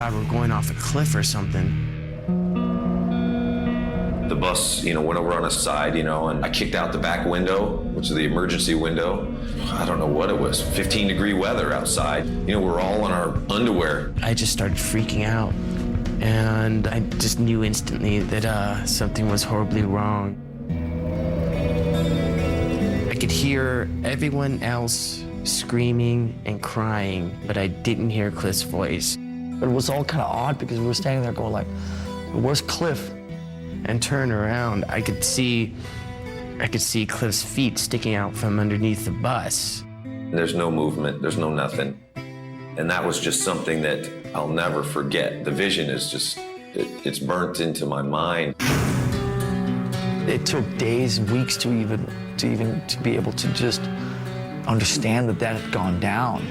We're going off a cliff or something. The bus, went over on its side, and I kicked out the back window, which is the emergency window. I don't know what it was, 15-degree weather outside. We're all in our underwear. I just started freaking out, and I just knew instantly that something was horribly wrong. I could hear everyone else screaming and crying, but I didn't hear Cliff's voice. But it was all kind of odd because we were standing there going like, where's Cliff? And turn around, I could see Cliff's feet sticking out from underneath the bus. There's no movement, there's no nothing. And that was just something that I'll never forget. The vision is just, it's burnt into my mind. It took days, weeks to be able to just understand that had gone down.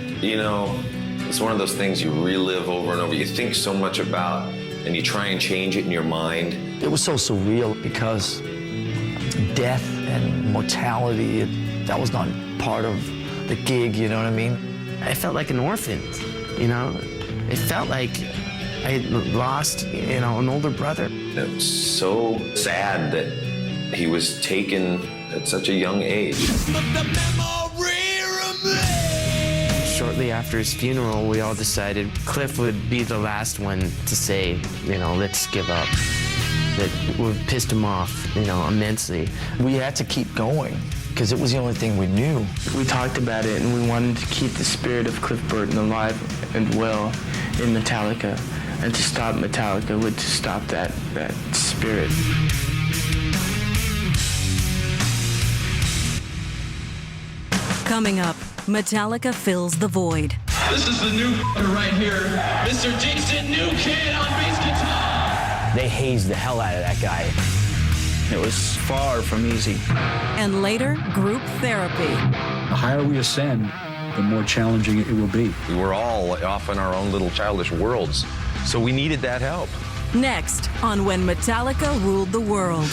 It's one of those things you relive over and over. You think so much about, and you try and change it in your mind. It was so surreal because death and mortality, that was not part of the gig, you know what I mean? I felt like an orphan, It felt like I had lost, an older brother. It was so sad that he was taken at such a young age. Shortly after his funeral, we all decided Cliff would be the last one to say, let's give up. That would have pissed him off, immensely. We had to keep going because it was the only thing we knew. We talked about it, and we wanted to keep the spirit of Cliff Burton alive and well in Metallica. And to stop Metallica would to stop that spirit. Coming up, Metallica fills the void. This is the new right here. Mr. Jason New Kid on bass guitar. They hazed the hell out of that guy. It was far from easy. And later, group therapy. The higher we ascend, the more challenging it will be. We were all off in our own little childish worlds, so we needed that help. Next on When Metallica Ruled the World.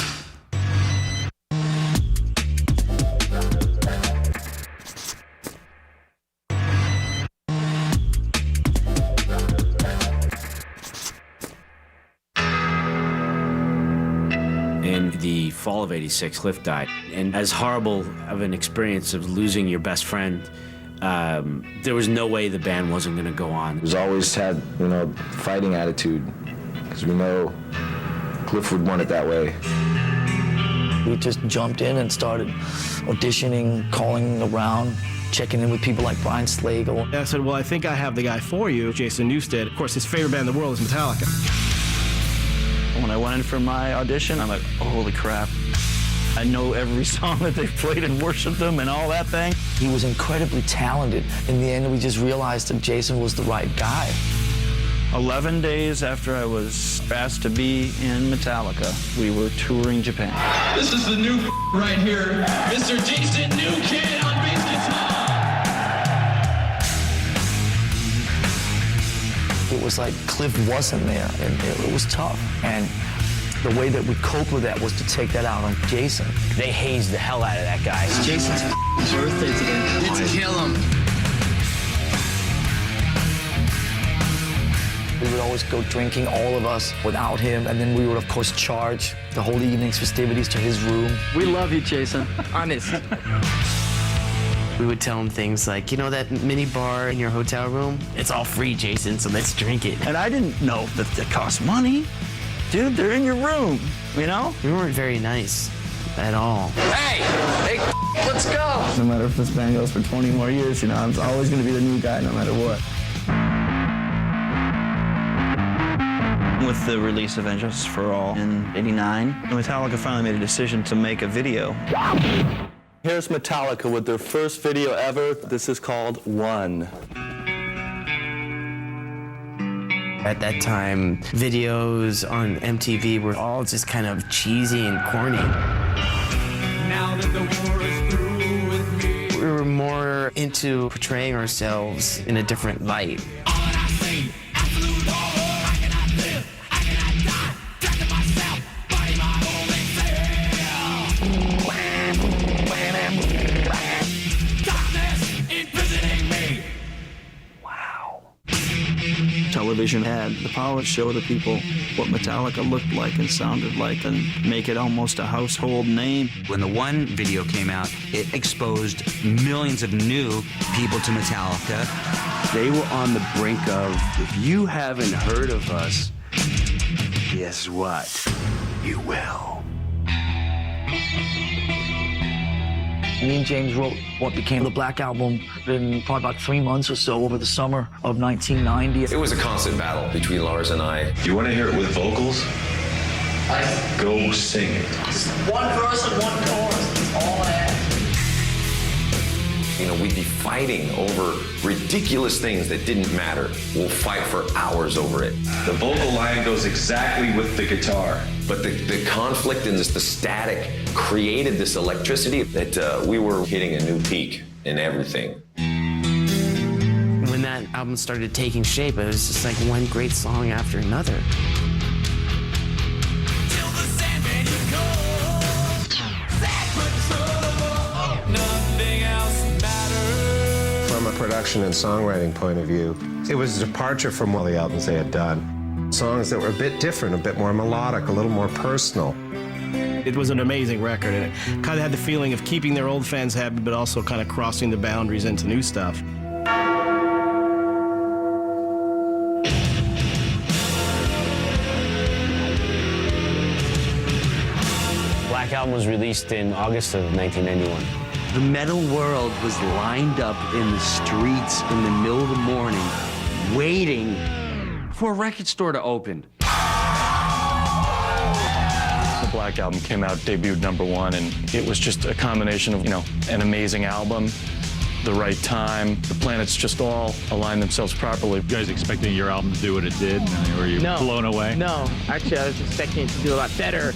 In the fall of '86, Cliff died. And as horrible of an experience of losing your best friend, there was no way the band wasn't going to go on. We've always had, fighting attitude, because we know Cliff would want it that way. We just jumped in and started auditioning, calling around, checking in with people like Brian Slagle. I said, well, I think I have the guy for you, Jason Newsted. Of course, his favorite band in the world is Metallica. When I went in for my audition, I'm like, oh, holy crap. I know every song that they've played and worshiped them and all that thing. He was incredibly talented. In the end, we just realized that Jason was the right guy. 11 days after I was asked to be in Metallica, we were touring Japan. This is the new right here. Mr. Jason New Kid on bass guitar. It was like Cliff wasn't there, and it was tough. And the way that we coped with that was to take that out on Jason. They hazed the hell out of that guy. It's Jason's birthday today. Let's kill him. We would always go drinking, all of us, without him, and then we would, of course, charge the whole evening's festivities to his room. We love you, Jason. Honest. We would tell him things like, that mini bar in your hotel room? It's all free, Jason, so let's drink it. And I didn't know that it cost money. Dude, they're in your room, We weren't very nice at all. Hey, let's go. No matter if this band goes for 20 more years, I'm always going to be the new guy no matter what. With the release of Injustice for All in '89, Metallica finally made a decision to make a video. Here's Metallica with their first video ever. This is called One. At that time, videos on MTV were all just kind of cheesy and corny. Now that the war is through with me. We were more into portraying ourselves in a different light. television had the power to show the people what Metallica looked like and sounded like and make it almost a household name. When the One video came out, it exposed millions of new people to Metallica. They were on the brink of, if you haven't heard of us, guess what? You will. Me and James wrote what became the Black Album in probably about 3 months or so over the summer of 1990. It was a constant battle between Lars and I. You want to hear it with vocals? Go sing it. Just one verse and one chorus. That's all I have. You know, we'd be fighting over ridiculous things that didn't matter. We'll fight for hours over it. The vocal line goes exactly with the guitar. But the conflict and the static created this electricity that we were hitting a new peak in everything. When that album started taking shape, it was just like one great song after another. From a production and songwriting point of view, it was a departure from all the albums they had done. Songs that were a bit different, a bit more melodic, a little more personal. It was an amazing record, and it kind of had the feeling of keeping their old fans happy, but also kind of crossing the boundaries into new stuff. Black Album was released in August of 1991. The metal world was lined up in the streets in the middle of the morning, waiting for a record store to open. The Black Album came out, debuted #1, and it was just a combination of, an amazing album, the right time, the planets just all aligned themselves properly. You guys expecting your album to do what it did, and were you blown away? No, actually, I was expecting it to do a lot better.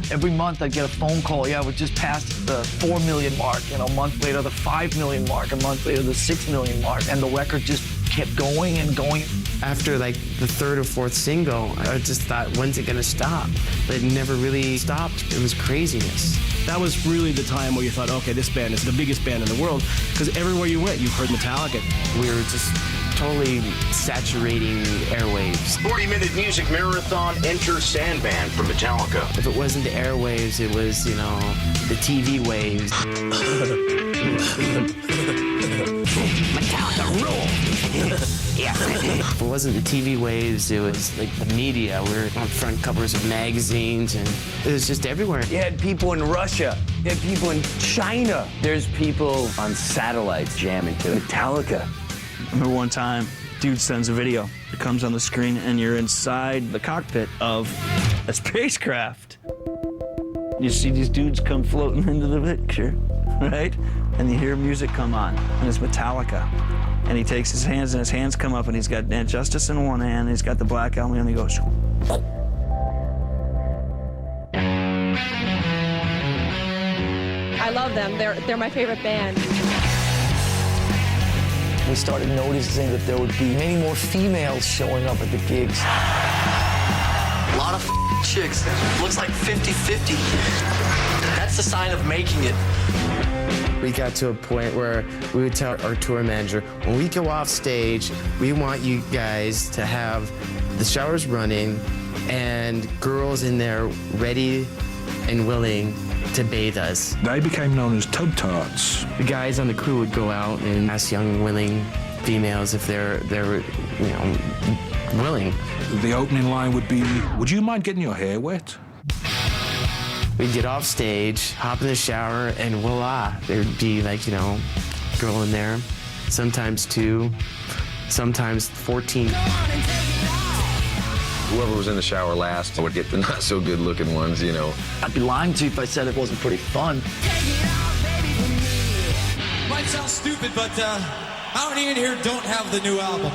Every month I'd get a phone call, we just passed the 4 million mark, a month later the 5 million mark, a month later the 6 million mark, and the record just kept going and going. After like the third or fourth single, I just thought, when's it gonna stop? But it never really stopped. It was craziness. That was really the time where you thought, okay, this band is the biggest band in the world, because everywhere you went, you heard Metallica. We were just totally saturating airwaves. 40-minute music marathon, enter Sandman from Metallica. If it wasn't the airwaves, it was, the TV waves. Metallica rule. Yeah. If it wasn't the TV waves, it was like the media. We were on front covers of magazines, and it was just everywhere. You had people in Russia. You had people in China. There's people on satellites jamming to Metallica. I remember one time, dude sends a video. It comes on the screen, and you're inside the cockpit of a spacecraft. You see these dudes come floating into the picture, right? And you hear music come on, and it's Metallica. And he takes his hands, and his hands come up, and he's got Justice in one hand, and he's got the Black Album, and he goes. I love them. They're my favorite band. We started noticing that there would be many more females showing up at the gigs. A lot of chicks. Looks like 50-50. That's the sign of making it. We got to a point where we would tell our tour manager, when we go off stage, we want you guys to have the showers running and girls in there ready and willing to bathe us. They became known as tub tarts. The guys on the crew would go out and ask young, willing females if they're willing. The opening line would be, "Would you mind getting your hair wet?" We'd get off stage, hop in the shower, and voila, there'd be like, girl in there, sometimes 2, sometimes 14. Whoever was in the shower last would get the not so good looking ones, I'd be lying to you if I said it wasn't pretty fun. Might sound stupid, but how many in here don't have the new album?